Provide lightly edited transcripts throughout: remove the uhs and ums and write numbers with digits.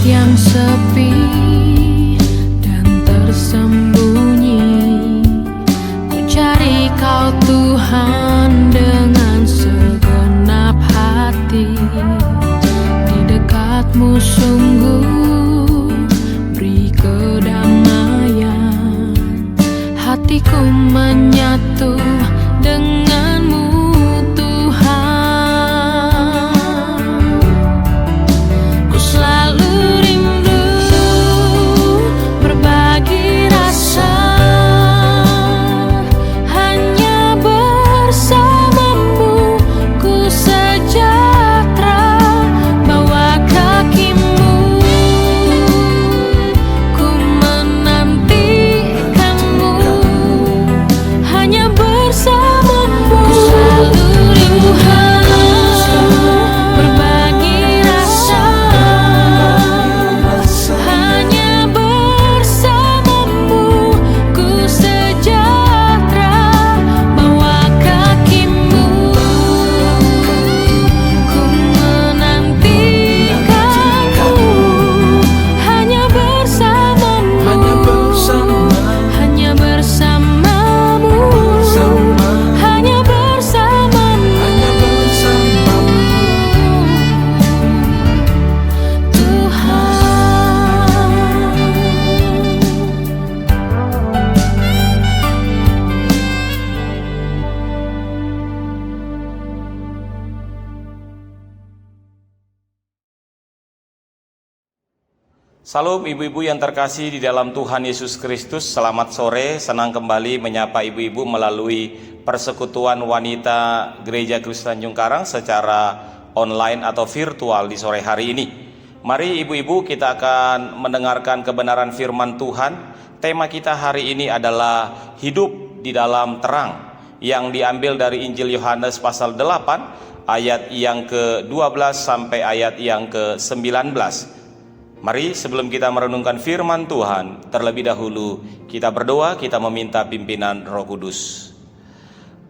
yang sepi dan tersembunyi, ku cari Kau Tuhan dengan segenap hati. Di dekat-Mu sungguh beri kedamaian, hatiku menyatu dengan-Mu Tuhan. Ku selalu rindu berbagi rasa, hanya bersama-Mu ku sejahtera. Bawa kaki-Mu ku menantikan-Mu, hanya bersama-Mu. Ku selalu rindu berbagi rasa, hanya bersama-Mu ku sejahtera. Bawa kaki-Mu ku menantikan-Mu, hanya bersama-Mu, hanya bersama-Mu, hanya bersama-Mu Tuhan. Salam ibu-ibu yang terkasih di dalam Tuhan Yesus Kristus. Selamat sore, senang kembali menyapa ibu-ibu melalui persekutuan wanita Gereja Kristen Tanjung Karang secara online atau virtual di sore hari ini. Mari ibu-ibu, kita akan mendengarkan kebenaran firman Tuhan. Tema kita hari ini adalah hidup di dalam terang, yang diambil dari Injil Yohanes pasal 8 ayat yang ke-12 sampai ayat yang ke-19. Mari sebelum kita merenungkan firman Tuhan, terlebih dahulu kita berdoa, kita meminta pimpinan Roh Kudus.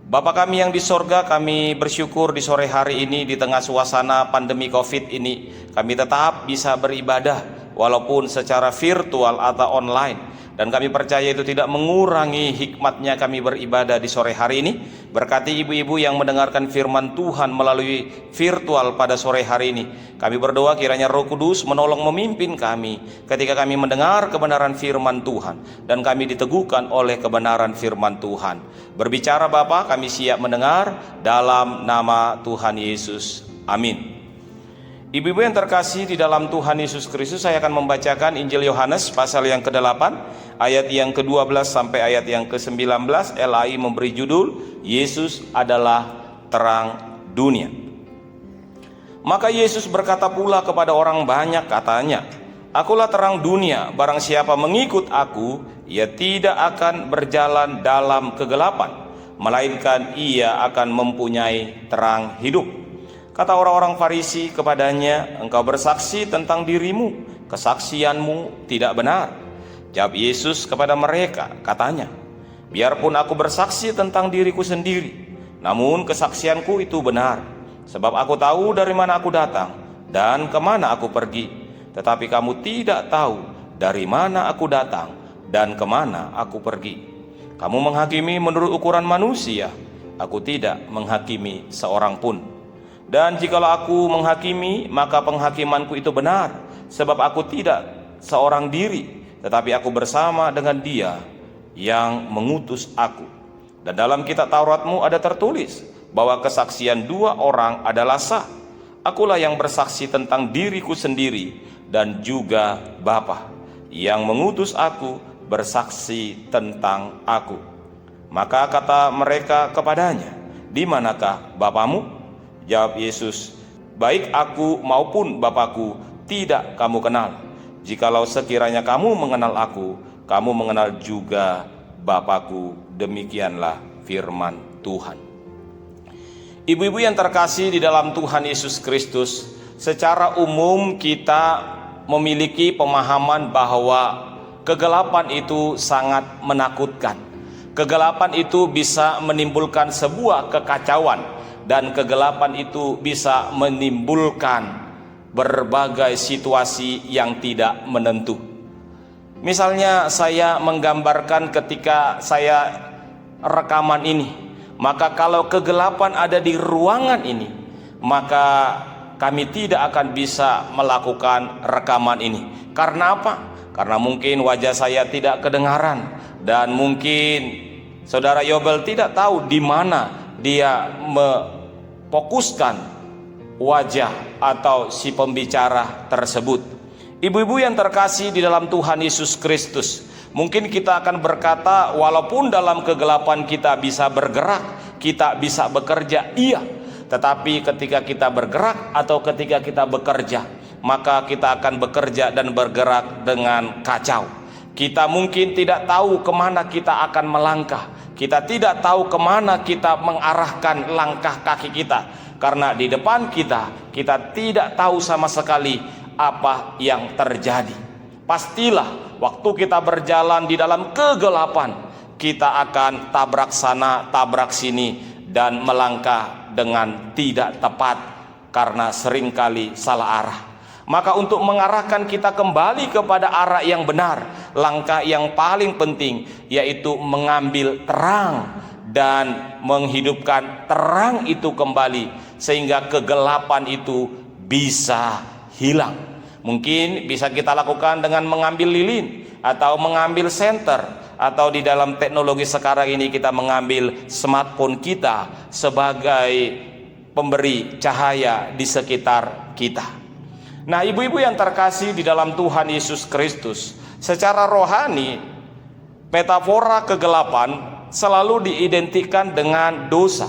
Bapa kami yang di sorga, kami bersyukur di sore hari ini di tengah suasana pandemi COVID ini, kami tetap bisa beribadah walaupun secara virtual atau online. Dan kami percaya itu tidak mengurangi hikmatnya kami beribadah di sore hari ini. Berkati ibu-ibu yang mendengarkan firman Tuhan melalui virtual pada sore hari ini. Kami berdoa kiranya Roh Kudus menolong memimpin kami ketika kami mendengar kebenaran firman Tuhan, dan kami diteguhkan oleh kebenaran firman Tuhan. Berbicara Bapa, kami siap mendengar dalam nama Tuhan Yesus. Amin. Ibu-ibu yang terkasih di dalam Tuhan Yesus Kristus, saya akan membacakan Injil Yohanes pasal yang ke-8 ayat yang ke-12 sampai ayat yang ke-19. LAI memberi judul Yesus adalah terang dunia. Maka Yesus berkata pula kepada orang banyak, katanya, Akulah terang dunia, barang siapa mengikut aku, ia tidak akan berjalan dalam kegelapan, melainkan ia akan mempunyai terang hidup. Kata orang-orang Farisi kepadanya, Engkau bersaksi tentang dirimu, kesaksianmu tidak benar. Jawab Yesus kepada mereka, katanya, Biarpun aku bersaksi tentang diriku sendiri, namun kesaksianku itu benar, sebab aku tahu dari mana aku datang dan kemana aku pergi. Tetapi kamu tidak tahu dari mana aku datang dan kemana aku pergi. Kamu menghakimi menurut ukuran manusia, aku tidak menghakimi seorang pun. Dan jikalau aku menghakimi, maka penghakimanku itu benar, sebab aku tidak seorang diri, tetapi aku bersama dengan Dia yang mengutus aku. Dan dalam kitab Tauratmu ada tertulis bahwa kesaksian dua orang adalah sah. Akulah yang bersaksi tentang diriku sendiri, dan juga Bapa yang mengutus aku bersaksi tentang aku. Maka kata mereka kepadanya, Di manakah Bapamu? Jawab Yesus, Baik aku maupun Bapakku tidak kamu kenal. Jikalau sekiranya kamu mengenal aku, kamu mengenal juga Bapakku. Demikianlah firman Tuhan. Ibu-ibu yang terkasih di dalam Tuhan Yesus Kristus, secara umum kita memiliki pemahaman bahwa kegelapan itu sangat menakutkan. Kegelapan itu bisa menimbulkan sebuah kekacauan, dan kegelapan itu bisa menimbulkan berbagai situasi yang tidak menentu. Misalnya saya menggambarkan ketika saya rekaman ini, maka kalau kegelapan ada di ruangan ini, maka kami tidak akan bisa melakukan rekaman ini. Karena apa? Karena mungkin wajah saya tidak kedengaran, dan mungkin saudara Yobel tidak tahu di mana dia memfokuskan wajah atau si pembicara tersebut. Ibu-ibu yang terkasih di dalam Tuhan Yesus Kristus, mungkin kita akan berkata, walaupun dalam kegelapan kita bisa bergerak, kita bisa bekerja, iya. Tetapi ketika kita bergerak atau ketika kita bekerja, maka kita akan bekerja dan bergerak dengan kacau. Kita mungkin tidak tahu kemana kita akan melangkah. Kita tidak tahu kemana kita mengarahkan langkah kaki kita. Karena di depan kita tidak tahu sama sekali apa yang terjadi. Pastilah waktu kita berjalan di dalam kegelapan, kita akan tabrak sana, tabrak sini, dan melangkah dengan tidak tepat karena seringkali salah arah. Maka untuk mengarahkan kita kembali kepada arah yang benar, langkah yang paling penting yaitu mengambil terang dan menghidupkan terang itu kembali, sehingga kegelapan itu bisa hilang. Mungkin bisa kita lakukan dengan mengambil lilin atau mengambil senter, atau di dalam teknologi sekarang ini kita mengambil smartphone kita sebagai pemberi cahaya di sekitar kita. Nah, ibu-ibu yang terkasih di dalam Tuhan Yesus Kristus, secara rohani metafora kegelapan selalu diidentikan dengan dosa.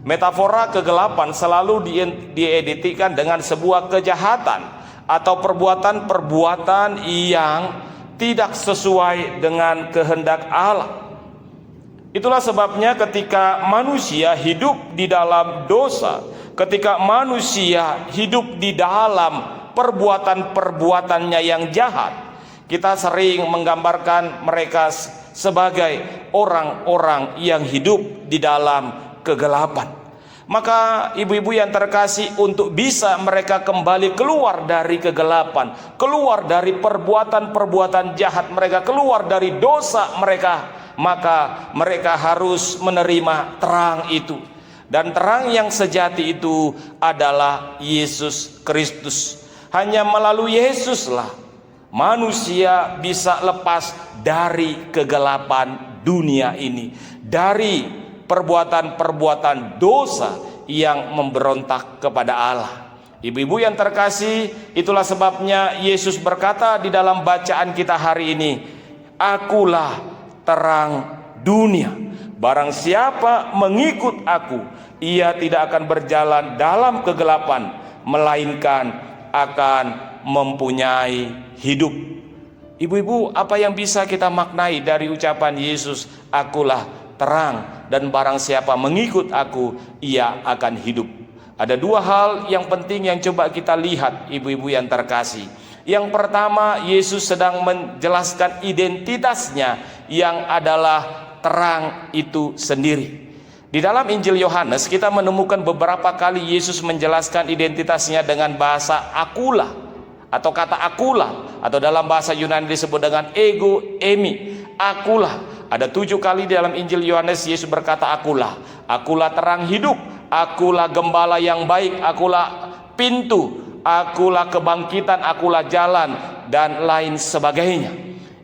Metafora kegelapan selalu diidentikan dengan sebuah kejahatan atau perbuatan-perbuatan yang tidak sesuai dengan kehendak Allah. Itulah sebabnya ketika manusia hidup di dalam dosa, ketika manusia hidup di dalam perbuatan-perbuatannya yang jahat, kita sering menggambarkan mereka sebagai orang-orang yang hidup di dalam kegelapan. Maka ibu-ibu yang terkasih, untuk bisa mereka kembali keluar dari kegelapan, keluar dari perbuatan-perbuatan jahat mereka, keluar dari dosa mereka, maka mereka harus menerima terang itu. Dan terang yang sejati itu adalah Yesus Kristus. Hanya melalui Yesuslah manusia bisa lepas dari kegelapan dunia ini, dari perbuatan-perbuatan dosa yang memberontak kepada Allah. Ibu-ibu yang terkasih, itulah sebabnya Yesus berkata di dalam bacaan kita hari ini, "Akulah terang dunia. Barang siapa mengikut aku, ia tidak akan berjalan dalam kegelapan, melainkan akan mempunyai hidup." Ibu-ibu, apa yang bisa kita maknai dari ucapan Yesus, "Akulah terang, dan barang siapa mengikut aku, ia akan hidup"? Ada dua hal yang penting yang coba kita lihat, ibu-ibu yang terkasih. Yang pertama, Yesus sedang menjelaskan identitasnya yang adalah terang itu sendiri. Di dalam Injil Yohanes kita menemukan beberapa kali Yesus menjelaskan identitasnya dengan bahasa akula atau kata akula, atau dalam bahasa Yunani disebut dengan ego emi, akula. Ada 7 kali di dalam Injil Yohanes Yesus berkata akula. Akulah terang hidup, akulah gembala yang baik, akulah pintu, akulah kebangkitan, akulah jalan, dan lain sebagainya.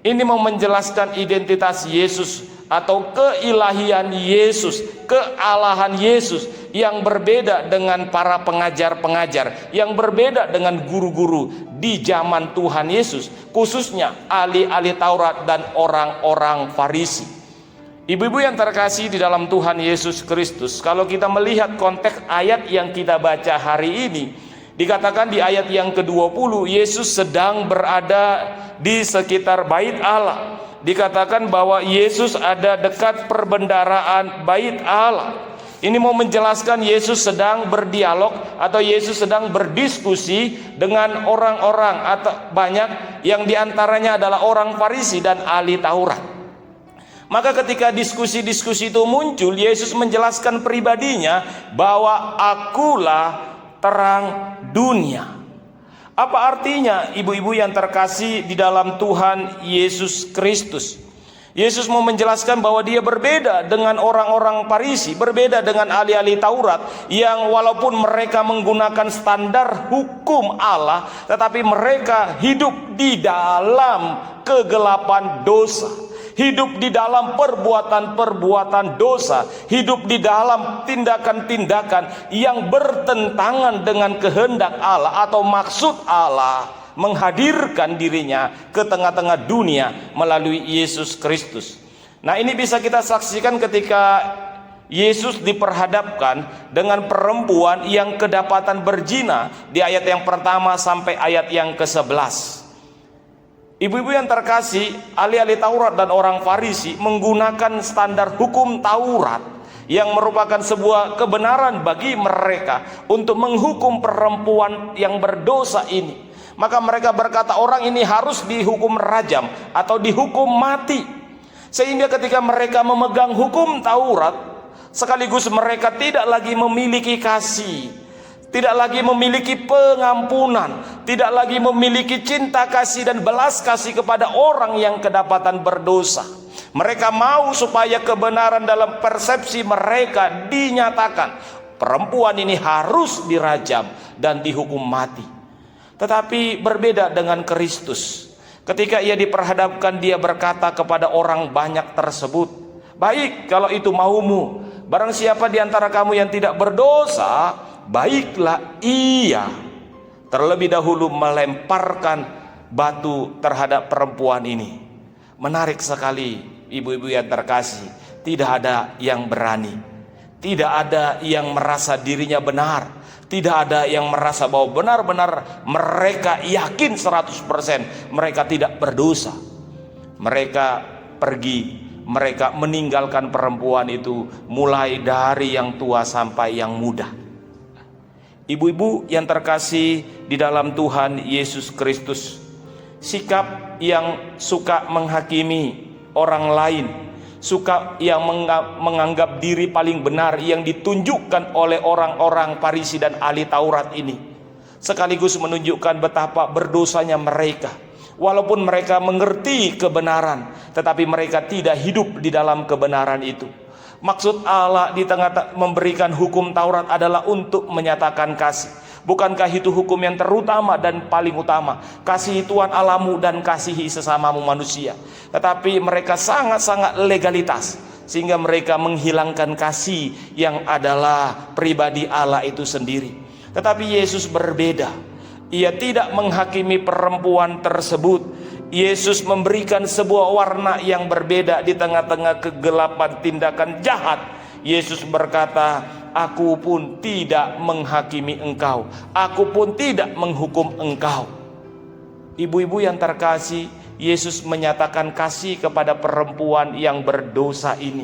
Ini mau menjelaskan identitas Yesus atau keilahian Yesus, kealahan Yesus yang berbeda dengan para pengajar-pengajar, yang berbeda dengan guru-guru di zaman Tuhan Yesus, khususnya ahli-ahli Taurat dan orang-orang Farisi. Ibu-ibu yang terkasih di dalam Tuhan Yesus Kristus, kalau kita melihat konteks ayat yang kita baca hari ini, dikatakan di ayat yang ke-20 Yesus sedang berada di sekitar bait Allah. Dikatakan bahwa Yesus ada dekat perbendaharaan bait Allah. Ini mau menjelaskan Yesus sedang berdialog atau Yesus sedang berdiskusi dengan orang-orang, atau banyak yang diantaranya adalah orang Farisi dan ahli Taurat. Maka ketika diskusi-diskusi itu muncul, Yesus menjelaskan pribadinya bahwa akulah terang dunia. Apa artinya ibu-ibu yang terkasih di dalam Tuhan Yesus Kristus? Yesus mau menjelaskan bahwa dia berbeda dengan orang-orang Farisi, berbeda dengan ahli-ahli Taurat yang walaupun mereka menggunakan standar hukum Allah, tetapi mereka hidup di dalam kegelapan dosa, hidup di dalam perbuatan-perbuatan dosa, hidup di dalam tindakan-tindakan yang bertentangan dengan kehendak Allah atau maksud Allah menghadirkan dirinya ke tengah-tengah dunia melalui Yesus Kristus. Nah, ini bisa kita saksikan ketika Yesus diperhadapkan dengan perempuan yang kedapatan berzina di ayat yang pertama sampai ayat yang ke-11. Ibu-ibu yang terkasih, ahli-ahli Taurat dan orang Farisi menggunakan standar hukum Taurat yang merupakan sebuah kebenaran bagi mereka untuk menghukum perempuan yang berdosa ini. Maka mereka berkata orang ini harus dihukum rajam atau dihukum mati. Sehingga ketika mereka memegang hukum Taurat, sekaligus mereka tidak lagi memiliki kasih, tidak lagi memiliki pengampunan, tidak lagi memiliki cinta kasih dan belas kasih kepada orang yang kedapatan berdosa. Mereka mau supaya kebenaran dalam persepsi mereka dinyatakan. Perempuan ini harus dirajam dan dihukum mati. Tetapi berbeda dengan Kristus. Ketika ia diperhadapkan, dia berkata kepada orang banyak tersebut, baik kalau itu maumu, barang siapa di antara kamu yang tidak berdosa, baiklah ia terlebih dahulu melemparkan batu terhadap perempuan ini. Menarik sekali ibu-ibu yang terkasih, tidak ada yang berani, tidak ada yang merasa dirinya benar, tidak ada yang merasa bahwa benar-benar mereka yakin 100% mereka tidak berdosa. Mereka pergi, mereka meninggalkan perempuan itu, mulai dari yang tua sampai yang muda. Ibu-ibu yang terkasih di dalam Tuhan Yesus Kristus, sikap yang suka menghakimi orang lain, suka yang menganggap diri paling benar yang ditunjukkan oleh orang-orang Farisi dan ahli Taurat ini, sekaligus menunjukkan betapa berdosanya mereka. Walaupun mereka mengerti kebenaran, tetapi mereka tidak hidup di dalam kebenaran itu. Maksud Allah di tengah memberikan hukum Taurat adalah untuk menyatakan kasih. Bukankah itu hukum yang terutama dan paling utama? Kasihi Tuhan Allahmu dan kasihi sesamamu manusia. Tetapi mereka sangat-sangat legalitas, sehingga mereka menghilangkan kasih yang adalah pribadi Allah itu sendiri. Tetapi Yesus berbeda. Ia tidak menghakimi perempuan tersebut. Yesus memberikan sebuah warna yang berbeda di tengah-tengah kegelapan tindakan jahat. Yesus berkata, aku pun tidak menghakimi engkau, aku pun tidak menghukum engkau. Ibu-ibu yang terkasih, Yesus menyatakan kasih kepada perempuan yang berdosa ini.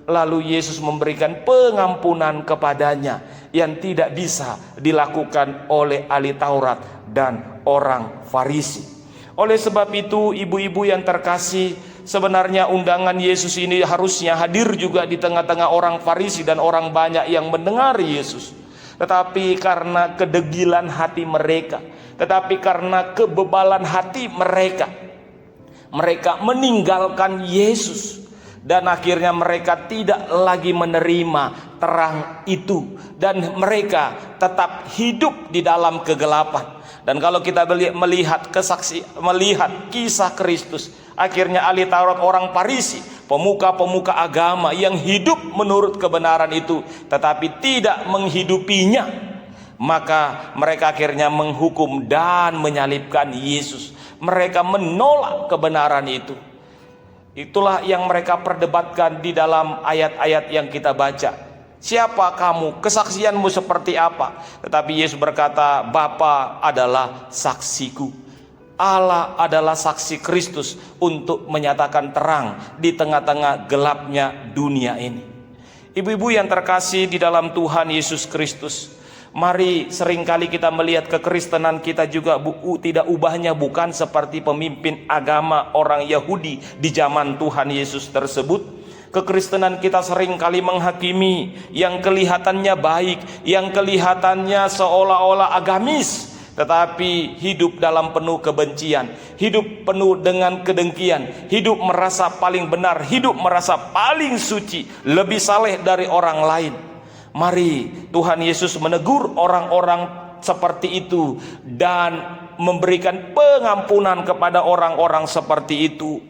Lalu Yesus memberikan pengampunan kepadanya yang tidak bisa dilakukan oleh ahli Taurat dan orang Farisi. Oleh sebab itu, ibu-ibu yang terkasih, sebenarnya undangan Yesus ini harusnya hadir juga di tengah-tengah orang Farisi dan orang banyak yang mendengar Yesus. Tetapi karena kedegilan hati mereka, tetapi karena kebebalan hati mereka, mereka meninggalkan Yesus. Dan akhirnya mereka tidak lagi menerima terang itu, dan mereka tetap hidup di dalam kegelapan. Dan kalau kita melihat kisah Kristus, akhirnya ahli Taurat, orang Farisi, pemuka-pemuka agama yang hidup menurut kebenaran itu tetapi tidak menghidupinya, maka mereka akhirnya menghukum dan menyalibkan Yesus. Mereka menolak kebenaran itu. Itulah yang mereka perdebatkan di dalam ayat-ayat yang kita baca. Siapa kamu? Kesaksianmu seperti apa? Tetapi Yesus berkata, Bapa adalah saksiku. Allah adalah saksi Kristus untuk menyatakan terang di tengah-tengah gelapnya dunia ini. Ibu-ibu yang terkasih di dalam Tuhan Yesus Kristus, mari seringkali kita melihat kekristenan kita juga tidak ubahnya bukan seperti pemimpin agama orang Yahudi di zaman Tuhan Yesus tersebut. Kekristenan kita seringkali menghakimi yang kelihatannya baik, yang kelihatannya seolah-olah agamis, tetapi hidup dalam penuh kebencian, hidup penuh dengan kedengkian, hidup merasa paling benar, hidup merasa paling suci, lebih saleh dari orang lain. Mari Tuhan Yesus menegur orang-orang seperti itu dan memberikan pengampunan kepada orang-orang seperti itu.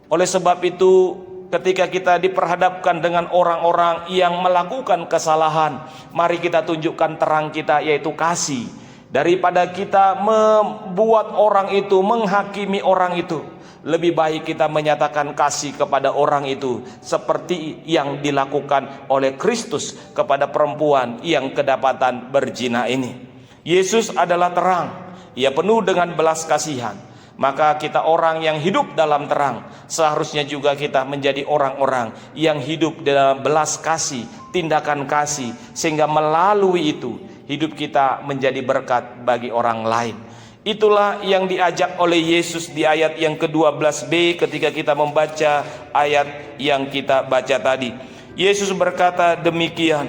Oleh sebab itu, ketika kita diperhadapkan dengan orang-orang yang melakukan kesalahan, mari kita tunjukkan terang kita, yaitu kasih. Daripada kita membuat orang itu, menghakimi orang itu, lebih baik kita menyatakan kasih kepada orang itu, seperti yang dilakukan oleh Kristus kepada perempuan yang kedapatan berzina ini. Yesus adalah terang, Ia penuh dengan belas kasihan. Maka kita orang yang hidup dalam terang, seharusnya juga kita menjadi orang-orang yang hidup dalam belas kasih, tindakan kasih, sehingga melalui itu hidup kita menjadi berkat bagi orang lain. Itulah yang diajak oleh Yesus di ayat yang ke-12b ketika kita membaca ayat yang kita baca tadi. Yesus berkata demikian,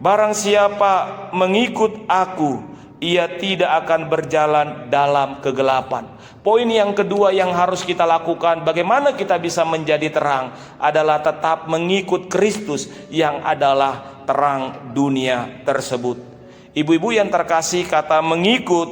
barang siapa mengikut aku, ia tidak akan berjalan dalam kegelapan. Poin yang kedua yang harus kita lakukan, bagaimana kita bisa menjadi terang, adalah tetap mengikut Kristus yang adalah terang dunia tersebut. Ibu-ibu yang terkasih, kata mengikut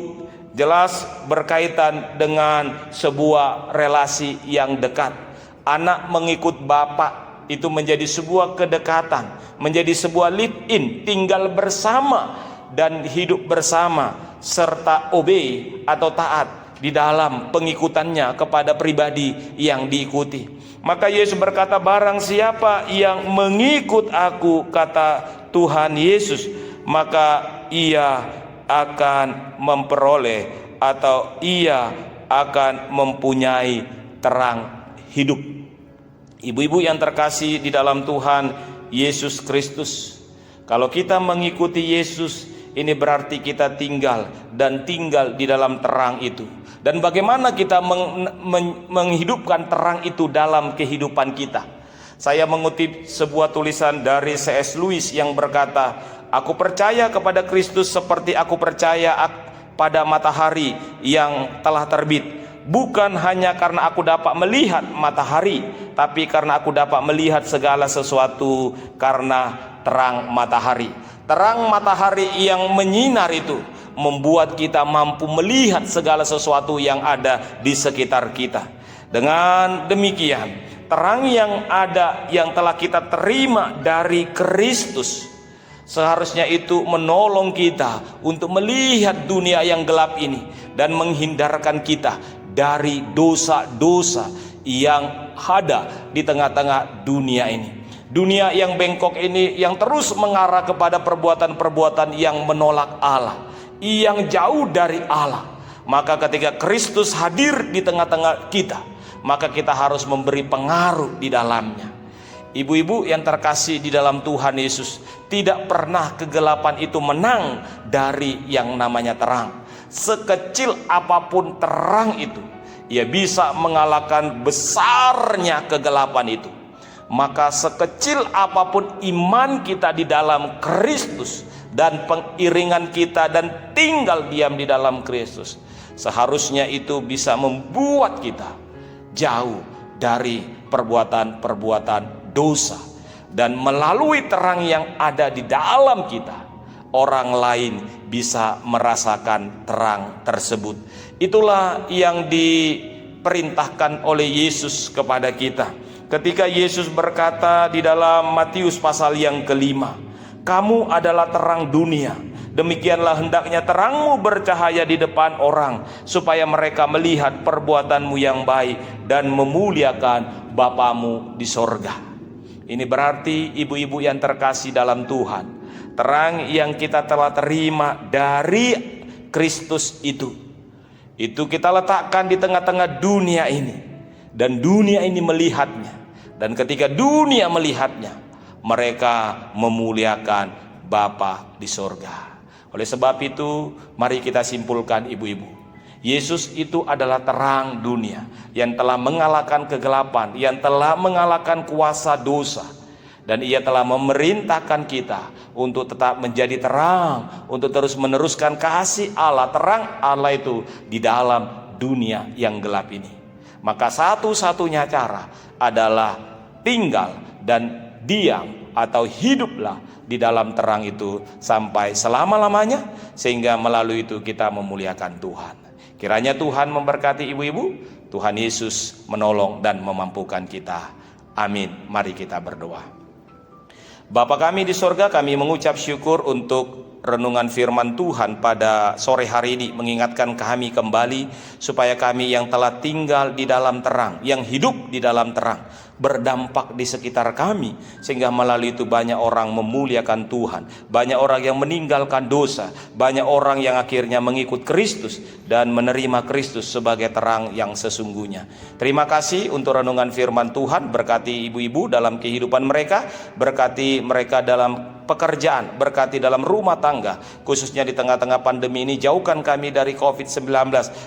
jelas berkaitan dengan sebuah relasi yang dekat. Anak mengikut bapak itu menjadi sebuah kedekatan, menjadi sebuah live-in, tinggal bersama dan hidup bersama, serta obey atau taat di dalam pengikutannya kepada pribadi yang diikuti. Maka Yesus berkata, barang siapa yang mengikut aku, kata Tuhan Yesus, maka ia akan memperoleh atau ia akan mempunyai terang hidup. Ibu-ibu yang terkasih di dalam Tuhan Yesus Kristus, kalau kita mengikuti Yesus, ini berarti kita tinggal di dalam terang itu. Dan bagaimana kita menghidupkan terang itu dalam kehidupan kita? Saya mengutip sebuah tulisan dari C.S. Lewis yang berkata, aku percaya kepada Kristus seperti aku percaya pada matahari yang telah terbit, bukan hanya karena aku dapat melihat matahari, tapi karena aku dapat melihat segala sesuatu karena terang matahari. Terang matahari yang menyinar itu membuat kita mampu melihat segala sesuatu yang ada di sekitar kita. Dengan demikian, terang yang ada, yang telah kita terima dari Kristus, seharusnya itu menolong kita untuk melihat dunia yang gelap ini dan menghindarkan kita dari dosa-dosa yang ada di tengah-tengah dunia ini. Dunia yang bengkok ini yang terus mengarah kepada perbuatan-perbuatan yang menolak Allah, yang jauh dari Allah. Maka ketika Kristus hadir di tengah-tengah kita, maka kita harus memberi pengaruh di dalamnya. Ibu-ibu yang terkasih di dalam Tuhan Yesus, tidak pernah kegelapan itu menang dari yang namanya terang. Sekecil apapun terang itu, ia bisa mengalahkan besarnya kegelapan itu. Maka sekecil apapun iman kita di dalam Kristus dan pengiringan kita dan tinggal diam di dalam Kristus, seharusnya itu bisa membuat kita jauh dari perbuatan-perbuatan dosa. Dan melalui terang yang ada di dalam kita, orang lain bisa merasakan terang tersebut. Itulah yang diperintahkan oleh Yesus kepada kita. Ketika Yesus berkata di dalam Matius pasal yang ke-5, kamu adalah terang dunia, demikianlah hendaknya terangmu bercahaya di depan orang, supaya mereka melihat perbuatanmu yang baik dan memuliakan Bapamu di sorga. Ini berarti ibu-ibu yang terkasih dalam Tuhan, terang yang kita telah terima dari Kristus itu kita letakkan di tengah-tengah dunia ini. Dan dunia ini melihatnya. Dan ketika dunia melihatnya, mereka memuliakan Bapa di sorga. Oleh sebab itu, mari kita simpulkan ibu-ibu, Yesus itu adalah terang dunia yang telah mengalahkan kegelapan, yang telah mengalahkan kuasa dosa. Dan Ia telah memerintahkan kita untuk tetap menjadi terang, untuk terus meneruskan kasih Allah, terang Allah itu di dalam dunia yang gelap ini. Maka satu-satunya cara adalah tinggal dan diam atau hiduplah di dalam terang itu sampai selama-lamanya, sehingga melalui itu kita memuliakan Tuhan. Kiranya Tuhan memberkati ibu-ibu, Tuhan Yesus menolong dan memampukan kita. Amin. Mari kita berdoa. Bapa kami di sorga, kami mengucap syukur untuk renungan firman Tuhan pada sore hari ini, mengingatkan kami kembali supaya kami yang telah tinggal di dalam terang, yang hidup di dalam terang, berdampak di sekitar kami, sehingga melalui itu banyak orang memuliakan Tuhan, banyak orang yang meninggalkan dosa, banyak orang yang akhirnya mengikut Kristus dan menerima Kristus sebagai terang yang sesungguhnya. Terima kasih untuk renungan firman Tuhan. Berkati ibu-ibu dalam kehidupan mereka, berkati mereka dalam pekerjaan, berkati dalam rumah tangga, khususnya di tengah-tengah pandemi ini. Jauhkan kami dari COVID-19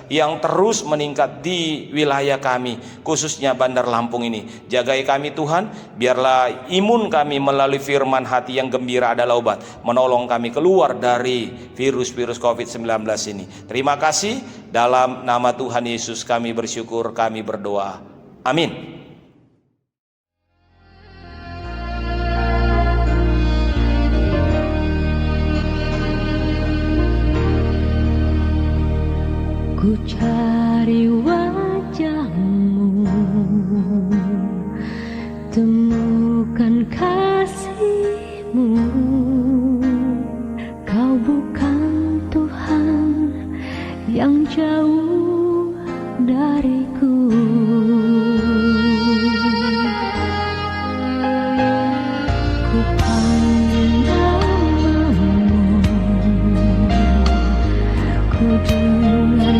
yang terus meningkat di wilayah kami, khususnya Bandar Lampung ini. Jagai kami Tuhan, biarlah imun kami melalui firman hati yang gembira adalah obat, menolong kami keluar dari virus-virus COVID-19 ini. Terima kasih, dalam nama Tuhan Yesus kami bersyukur, kami berdoa. Amin. Ku cari wajahmu, temukan kasihmu. Kau bukan Tuhan yang jauh dariku. Ku panggil namamu, ku dengar